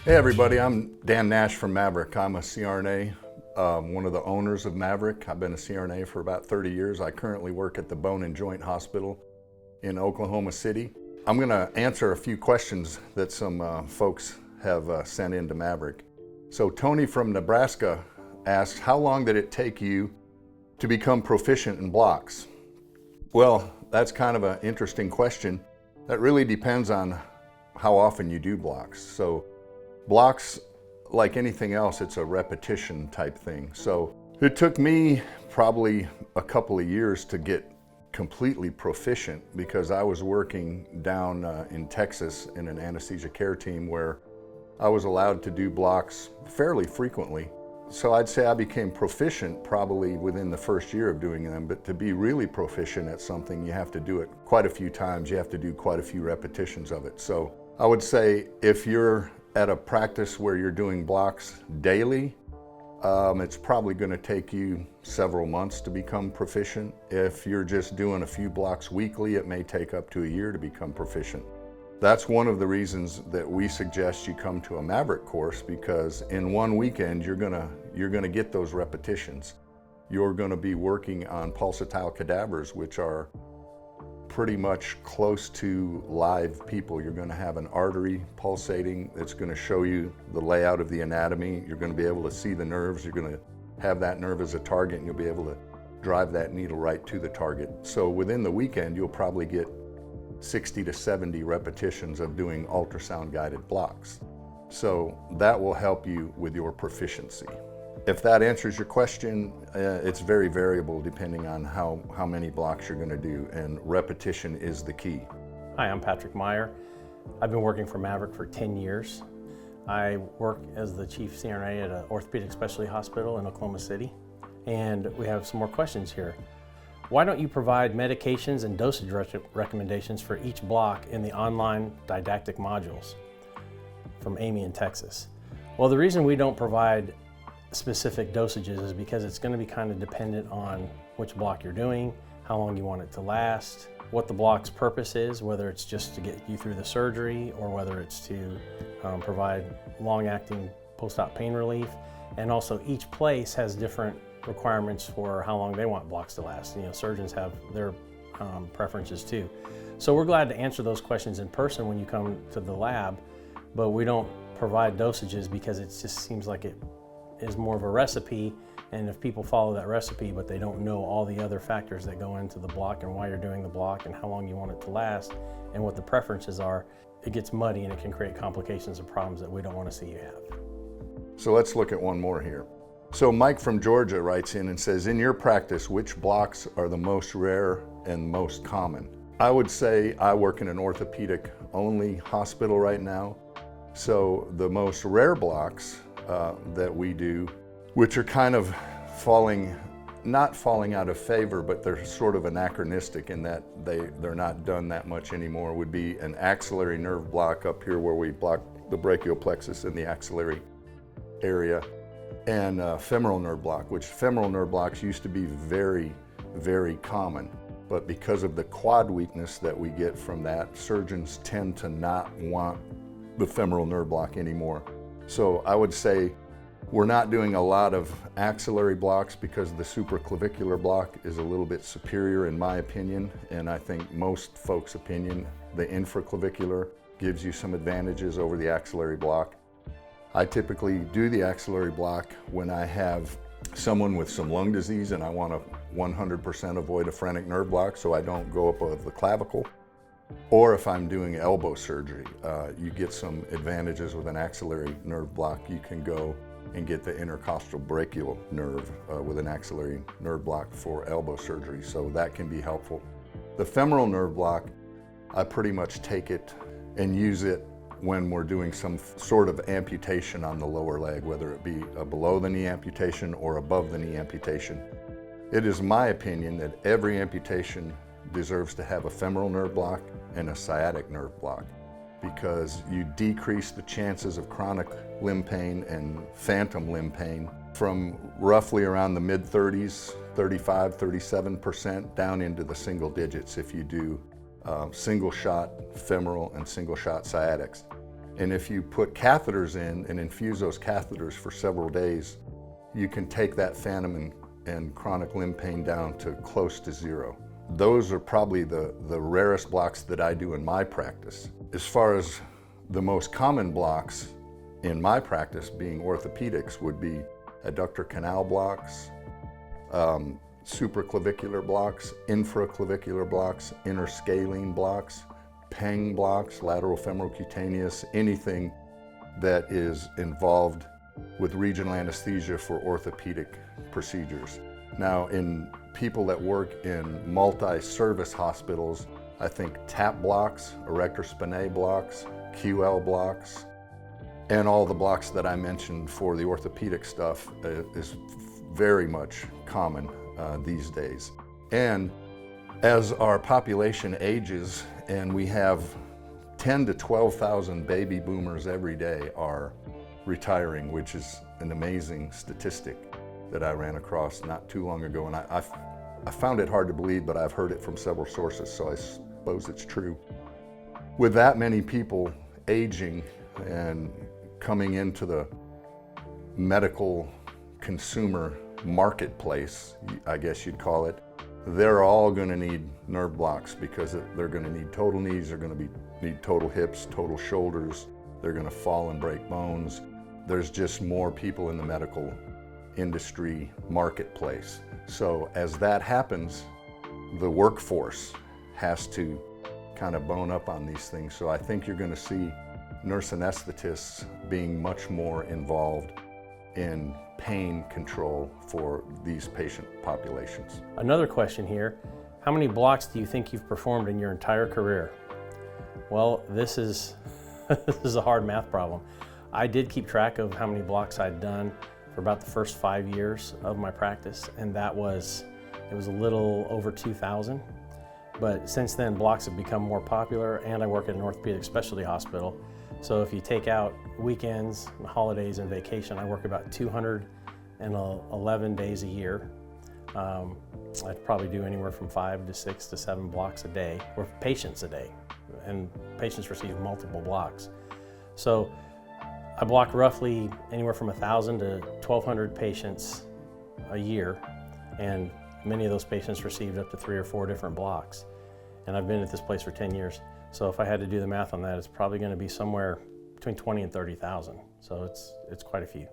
Hey everybody, I'm Dan Nash from Maverick. I'm a CRNA, one of the owners of Maverick. I've been a CRNA for about 30 years. I currently work at the Bone and Joint Hospital in Oklahoma City. I'm going to answer a few questions that some folks have sent in to Maverick. So Tony from Nebraska asked, how long did it take you to become proficient in blocks? Well, that's kind of an interesting question. That really depends on how often you do blocks. So blocks, like anything else, it's a repetition type thing. So it took me probably a couple of years to get completely proficient because I was working down in Texas in an anesthesia care team where I was allowed to do blocks fairly frequently. So I'd say I became proficient probably within the first year of doing them, but to be really proficient at something, you have to do it quite a few times. You have to do quite a few repetitions of it. So I would say if you're at a practice where you're doing blocks daily, it's probably going to take you several months to become proficient. If you're just doing a few blocks weekly, it may take up to a year to become proficient. That's one of the reasons that we suggest you come to a Maverick course, because in one weekend you're gonna get those repetitions. You're going to be working on pulsatile cadavers, which are pretty much close to live people. You're going to have an artery pulsating that's going to show you the layout of the anatomy. You're going to be able to see the nerves. You're going to have that nerve as a target, and you'll be able to drive that needle right to the target. So within the weekend, you'll probably get 60 to 70 repetitions of doing ultrasound guided blocks. So that will help you with your proficiency. If that answers your question, it's very variable depending on how many blocks you're going to do, and repetition is the key. Hi, I'm Patrick Myer. I've been working for Maverick for 10 years. I work as the chief CRNA at an orthopedic specialty hospital in Oklahoma City, and we have some more questions here. Why don't you provide medications and dosage recommendations for each block in the online didactic modules? From Amy in Texas. Well, the reason we don't provide specific dosages is because it's going to be kind of dependent on which block you're doing, how long you want it to last, what the block's purpose is, whether it's just to get you through the surgery or whether it's to provide long-acting post-op pain relief. And also each place has different requirements for how long they want blocks to last. You know, surgeons have their preferences too. So we're glad to answer those questions in person when you come to the lab, but we don't provide dosages because it just seems like it is more of a recipe, and if people follow that recipe but they don't know all the other factors that go into the block and why you're doing the block and how long you want it to last and what the preferences are, it gets muddy and it can create complications and problems that we don't want to see you have. So let's look at one more here. So Mike from Georgia writes in and says, in your practice, which blocks are the most rare and most common? I would say I work in an orthopedic only hospital right now. So the most rare blocks that we do, which are kind of not falling out of favor, but they're sort of anachronistic in that they're not done that much anymore, would be an axillary nerve block up here where we block the brachial plexus in the axillary area, and femoral nerve block, which femoral nerve blocks used to be very, very common. But because of the quad weakness that we get from that, surgeons tend to not want the femoral nerve block anymore. So I would say we're not doing a lot of axillary blocks because the supraclavicular block is a little bit superior in my opinion, and I think most folks' opinion. The infraclavicular gives you some advantages over the axillary block. I typically do the axillary block when I have someone with some lung disease and I want to 100% avoid a phrenic nerve block so I don't go up of the clavicle. Or if I'm doing elbow surgery, you get some advantages with an axillary nerve block. You can go and get the intercostal brachial nerve with an axillary nerve block for elbow surgery, so that can be helpful. The femoral nerve block, I pretty much take it and use it when we're doing some sort of amputation on the lower leg, whether it be a below the knee amputation or above the knee amputation. It is my opinion that every amputation deserves to have a femoral nerve block and a sciatic nerve block, because you decrease the chances of chronic limb pain and phantom limb pain from roughly around the mid-30s, 35, 37% down into the single digits if you do single shot femoral and single shot sciatics. And if you put catheters in and infuse those catheters for several days, you can take that phantom and chronic limb pain down to close to zero. Those are probably the rarest blocks that I do in my practice. As far as the most common blocks in my practice, being orthopedics, would be adductor canal blocks, supraclavicular blocks, infraclavicular blocks, interscalene blocks, PENG blocks, lateral femoral cutaneous, anything that is involved with regional anesthesia for orthopedic procedures. Now, in people that work in multi-service hospitals, I think TAP blocks, erector spinae blocks, QL blocks, and all the blocks that I mentioned for the orthopedic stuff is very much common these days. And as our population ages and we have 10 to 12,000 baby boomers every day are retiring, which is an amazing statistic that I ran across not too long ago. And I found it hard to believe, but I've heard it from several sources, so I suppose it's true. With that many people aging and coming into the medical consumer marketplace, I guess you'd call it, they're all going to need nerve blocks because they're going to need total knees, they're going to need total hips, total shoulders, they're going to fall and break bones. There's just more people in the medical industry marketplace. So as that happens, the workforce has to kind of bone up on these things. So I think you're going to see nurse anesthetists being much more involved in pain control for these patient populations. Another question here, how many blocks do you think you've performed in your entire career? Well, this is a hard math problem. I did keep track of how many blocks I'd done for about the first 5 years of my practice, and it was a little over 2,000. But since then, blocks have become more popular, and I work at an orthopedic specialty hospital. So if you take out weekends, holidays, and vacation, I work about 211 days a year. I'd probably do anywhere from 5 to 6 to 7 blocks a day, or patients a day, and patients receive multiple blocks. So I block roughly anywhere from 1,000 to 1,200 patients a year, and many of those patients received up to 3 or 4 different blocks. And I've been at this place for 10 years. So if I had to do the math on that, it's probably going to be somewhere between 20 and 30,000. So it's quite a few.